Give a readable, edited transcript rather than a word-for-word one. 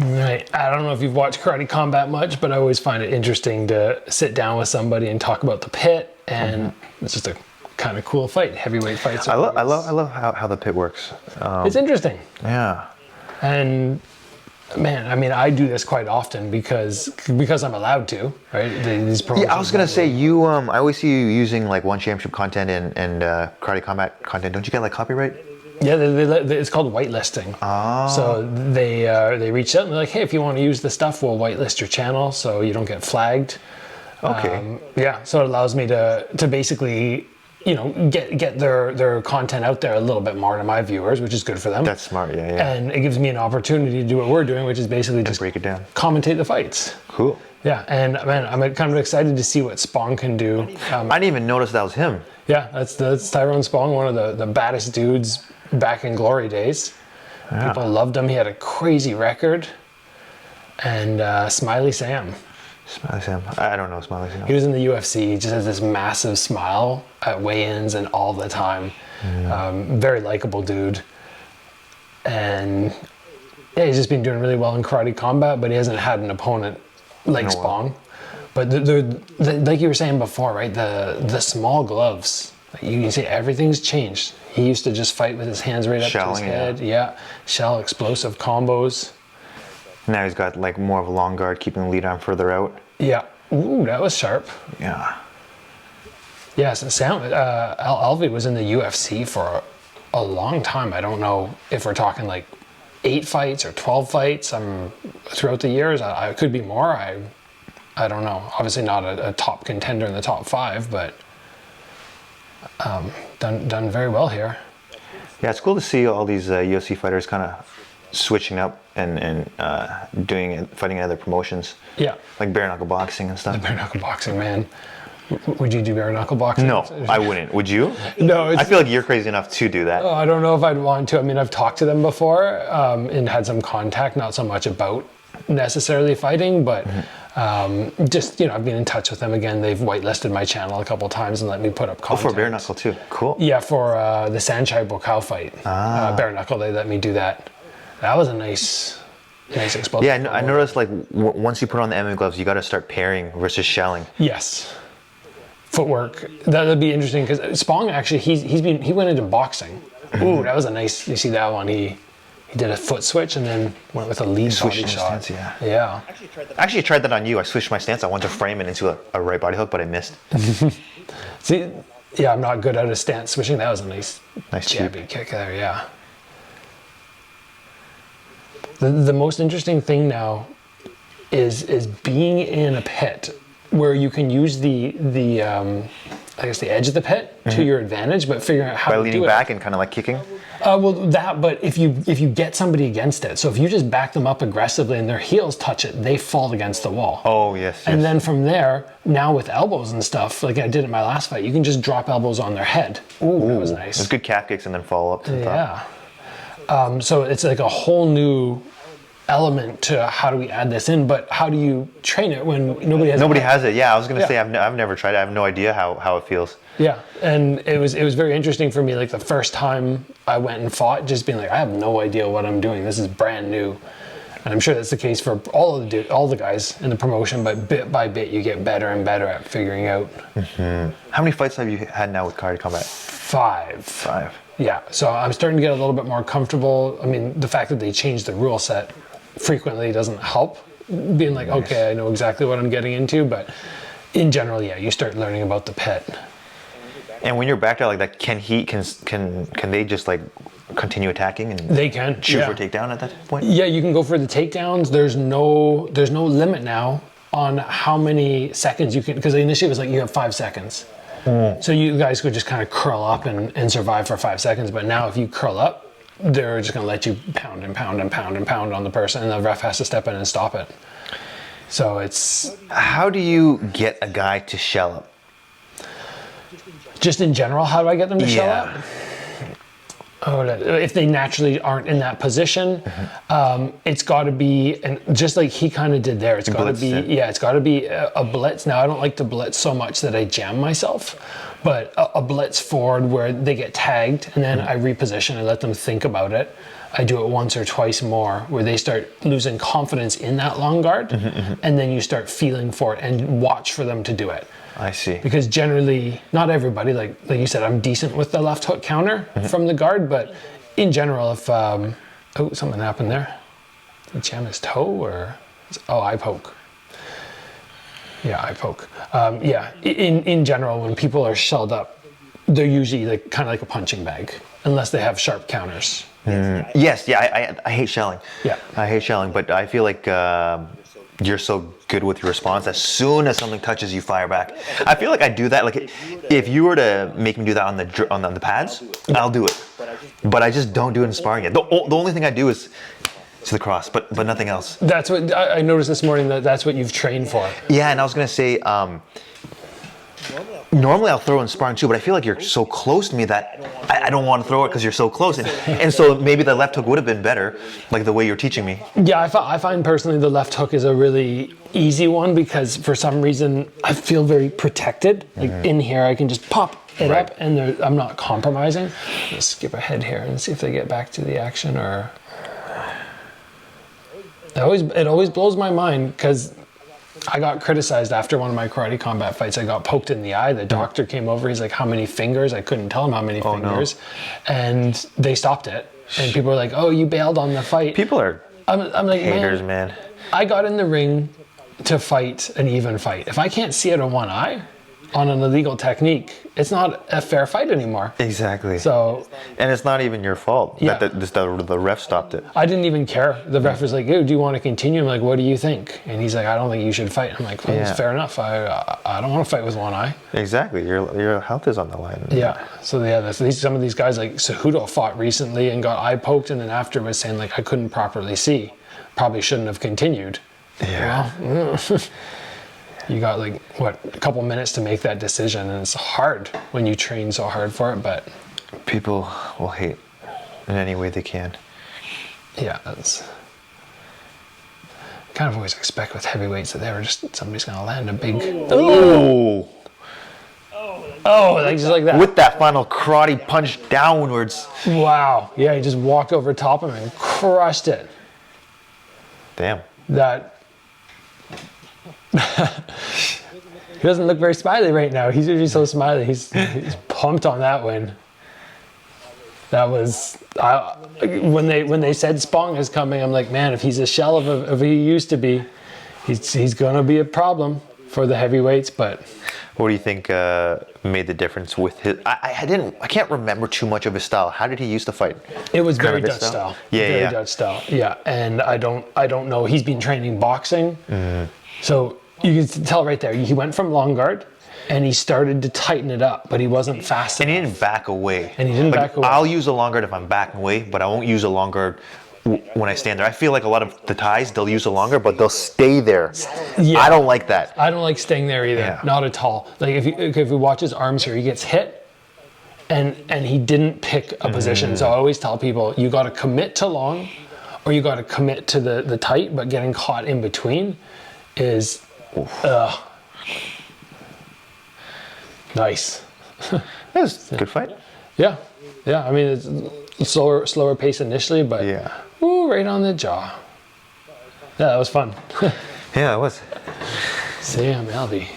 Right. I don't know if you've watched Karate Combat much, but I always find it interesting to sit down with somebody and talk about the pit, and it's just a kind of cool fight. Heavyweight fights. I love how the pit works. It's interesting. Yeah. And man, I mean, I do this quite often because I'm allowed to, right? These Yeah, I was gonna say you. I always see you using like One Championship content and Karate Combat content. Don't you get like copyright? Yeah, it's called whitelisting. Oh. So they reach out and they're like, hey, if you want to use the stuff, we'll whitelist your channel so you don't get flagged. Okay. Yeah, so it allows me to basically, you know, get their content out there a little bit more to my viewers, which is good for them. That's smart, yeah. And it gives me an opportunity to do what we're doing, which is basically just break it down, commentate the fights. Cool. Yeah, and man, I'm kind of excited to see what Spong can do. I didn't even notice that was him. Yeah, that's Tyrone Spong, one of the baddest dudes back in glory days. Yeah. People loved him. He had a crazy record. And Smiley Sam. Smiley Sam. I don't know Smiley Sam. He was in the UFC. He just has this massive smile at weigh-ins and all the time. Very likable dude. And yeah, he's just been doing really well in Karate Combat, but he hasn't had an opponent like Spong. But like you were saying before, right? The small gloves. You can see everything's changed. He used to just fight with his hands right up to his head. Yeah. Shell, explosive combos. Now he's got like more of a long guard, keeping the lead arm further out. Yeah. Ooh, that was sharp. Yeah. Yeah, so Sam, Alvey was in the UFC for a long time. I don't know if we're talking like 8 fights or 12 fights throughout the years. I could be more. I don't know. Obviously not a top contender in the top 5, but done very well here. Yeah, it's cool to see all these UFC fighters kind of switching up and fighting in other promotions. Yeah. Like bare knuckle boxing and stuff. The bare knuckle boxing, man. Would you do bare knuckle boxing? No, I wouldn't. Would you? No. I feel like you're crazy enough to do that. Oh, I don't know if I'd want to. I mean, I've talked to them before and had some contact, not so much about necessarily fighting, but just, you know, I've been in touch with them again. They've whitelisted my channel a couple times and let me put up content. Oh, for bare knuckle too. Cool. Yeah, for the Sanchai Buakaw fight. Bare knuckle, they let me do that. That was a nice explosive. Yeah, I noticed like once you put on the MMA gloves, you got to start pairing versus shelling. Yes. Footwork. That'd be interesting because Spong actually he went into boxing. Ooh, that was a nice. You see that one? He did a foot switch and then went with a lead body shot. Stance, yeah. Yeah. Actually, I tried that on you. I switched my stance. I wanted to frame it into a right body hook, but I missed. See, yeah, I'm not good at a stance switching. That was a nice jabby cheap kick there. Yeah. The most interesting thing now is being in a pit where you can use the I guess the edge of the pit to your advantage, but figuring out how to do it. By leaning back and kind of like kicking? Well, but if you get somebody against it, so if you just back them up aggressively and their heels touch it, they fall against the wall. Oh, yes. And then from there, now with elbows and stuff, like I did in my last fight, you can just drop elbows on their head. Ooh, that was nice. There's good calf kicks and then follow up to the top. Yeah. So it's like a whole new element to how do we add this in, but how do you train it when nobody has it? Yeah, I was gonna say I've never tried it. I have no idea how it feels. Yeah, and it was very interesting for me. Like the first time I went and fought, just being like, I have no idea what I'm doing. This is brand new, and I'm sure that's the case for all the guys in the promotion. But bit by bit, you get better and better at figuring out. Mm-hmm. How many fights have you had now with Karate Combat? 5. Yeah, so I'm starting to get a little bit more comfortable. I mean, the fact that they changed the rule set frequently doesn't help. Being like, okay, I know exactly what I'm getting into, but in general, yeah, you start learning about the pit. And when you're backed out like that, can they just like continue attacking and they can shoot for a takedown at that point? Yeah, you can go for the takedowns. There's no limit now on how many seconds you can, because initially it was like you have 5 seconds. So you guys could just kind of curl up and survive for 5 seconds, but now if you curl up, they're just going to let you pound and pound and pound and pound on the person, and the ref has to step in and stop it. So it's... How do you get a guy to shell up? Just in general, how do I get them to shell up? Oh, if they naturally aren't in that position, it's got to be, and just like he kind of did there, it's got to be, it's got to be a blitz. Now, I don't like to blitz so much that I jam myself, but a blitz forward where they get tagged and then I reposition and let them think about it. I do it once or twice more, where they start losing confidence in that long guard, and then you start feeling for it and watch for them to do it. I see. Because generally, not everybody, like you said, I'm decent with the left hook counter from the guard, but in general, if oh, something happened there. Did he jam his toe or? Oh, eye poke. Yeah, eye poke. Yeah, in general, when people are shelled up, they're usually like kind of like a punching bag, unless they have sharp counters. Yes, yeah, I hate shelling. Yeah. I hate shelling, but I feel like you're so good with your response. As soon as something touches, you fire back. I feel like I do that. Like if you were to make me do that on the pads, I'll do it. But I just don't do it in sparring yet. The only thing I do is to the cross, but nothing else. That's what I noticed this morning. That's what you've trained for. Yeah, and I was gonna say. Normally I'll throw in sparring too, but I feel like you're so close to me that I don't want to throw it because you're so close. And so maybe the left hook would have been better, like the way you're teaching me. Yeah, I find personally the left hook is a really easy one because for some reason I feel very protected. Like in here I can just pop it up and I'm not compromising. Let's skip ahead here and see if they get back to the action or... It always blows my mind because I got criticized after one of my karate combat fights. I got poked in the eye. The doctor came over. He's like, how many fingers? I couldn't tell him how many fingers. No. And they stopped it. And people were like, oh, you bailed on the fight. People are I'm like, haters, man. I got in the ring to fight an even fight. If I can't see it in one eye on an illegal technique, it's not a fair fight anymore. Exactly. So, and it's not even your fault that the ref stopped it. I didn't even care. The ref was like, "Hey, do you want to continue?" I'm like, "What do you think?" And he's like, "I don't think you should fight." I'm like, well, it's fair enough. I don't want to fight with one eye. Exactly. Your health is on the line. Yeah. So yeah, some of these guys like Cejudo fought recently and got eye poked, and then after was saying like I couldn't properly see. Probably shouldn't have continued. Yeah. Well, you got like what, a couple minutes to make that decision, and it's hard when you train so hard for it. But people will hate in any way they can. Yeah, that's kind of always expect with heavyweights that somebody's gonna land a big. Oh, like just like that. With that final karate punch downwards. Wow. Yeah, he just walked over top of him and crushed it. Damn. That. He doesn't look very smiley right now. He's usually so smiley. He's pumped on that win. That was when they said Spong is coming. I'm like, man, if he's a shell of he used to be, he's gonna be a problem for the heavyweights. But what do you think made the difference with his? I can't remember too much of his style. How did he used to fight? It was very Dutch style. Yeah, Dutch style. Yeah, and I don't know. He's been training boxing, so you can tell right there. He went from long guard, and he started to tighten it up, but he wasn't fast enough. And he didn't back away. Back away. I'll use a long guard if I'm backing away, but I won't use a long guard when I stand there. I feel like a lot of the Thais, they'll use a longer, but they'll stay there. Yeah. I don't like that. I don't like staying there either. Yeah. Not at all. Like if you watch his arms here, he gets hit, and he didn't pick a position. So I always tell people, you got to commit to long, or you got to commit to the tight. But getting caught in between is, nice. That was a good fight. Yeah. I mean, it's slower pace initially, but right on the jaw. Yeah, that was fun. Yeah, it was. Sam Alvey.